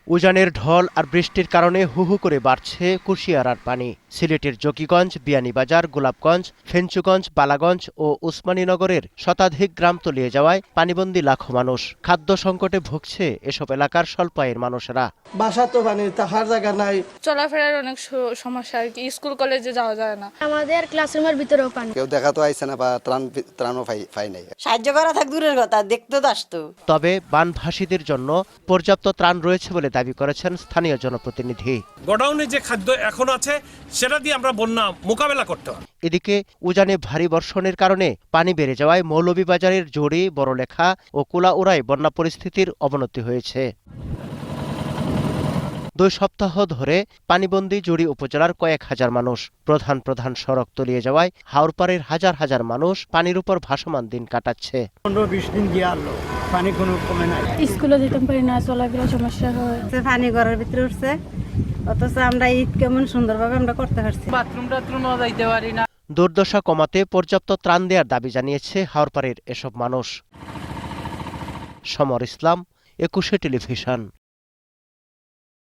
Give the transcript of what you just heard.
উজানের ঢল আর বৃষ্টির কারণে হুহু করে বাড়ছে কুশিয়ারার পানি। সিলেটের জকিগঞ্জ, বিয়ানীবাজার, গোলাপগঞ্জ, ফেঞ্চুগঞ্জ, বালাগঞ্জ ও উসমানীনগরের শতাধিক গ্রাম তলিয়ে যাওয়ায় পানিবন্দী লাখো মানুষ। খাদ্য সংকটে ভুগছে এসব এলাকার স্বল্প আয়ের মানুষেরা। বাসা তো পানি, থাকার জায়গা নাই, চলাফেরার অনেক সমস্যা আর কি, স্কুল কলেজে যাওয়া যায় না। আমাদের ক্লাসরুমের ভিতরেও পানি। কেউ দেখা তো আইছে না বা ত্রাণও পাই নাই। সাহায্য করা থাক দূরের কথা, দেখতে তো আসতো। তবে বানভাসীদের জন্য পর্যাপ্ত ত্রাণ রয়েছে বলে দাবি করেছেন স্থানীয় জনপ্রতিনিধি। গোডাউনে যে খাদ্য এখন আছে সেটা দিয়ে আমরা বন্যা মোকাবেলা করতে হবে। এদিকে উজানে ভারী বর্ষণের কারণে পানি বেড়ে যাওয়ায় মৌলভীবাজারের জড়ি, বড়লেখা ও কুলাউড়ায় বন্যা পরিস্থিতির অবনতি হয়েছে। 2 সপ্তাহ ধরে পানিবন্দী জুড়ি উপজেলার কয়েক হাজার মানুষ। প্রধান সড়ক তলিয়ে যাওয়ায় হাওরপাড়ের হাজার হাজার মানুষ পানির উপর ভাসমান দিন কাটাচ্ছে। 15-20 দিন গিয়ে পানি কোনো কমে নাই। স্কুলে যেতে পারি না, চলাফেরা সমস্যা হয়। পানি ঘরের ভিতরে উঠছে, অথচ আমরা ঈদ কেমন সুন্দরভাবে আমরা করতে পারছি। বাথরুমও যাইতে পারি না। দুর্দশা কমাতে পর্যাপ্ত ত্রাণ দেওয়ার দাবি জানিয়েছে হাওরপাড়ের এসব মানুষ। সমর ইসলাম, 21 টেলিভিশন।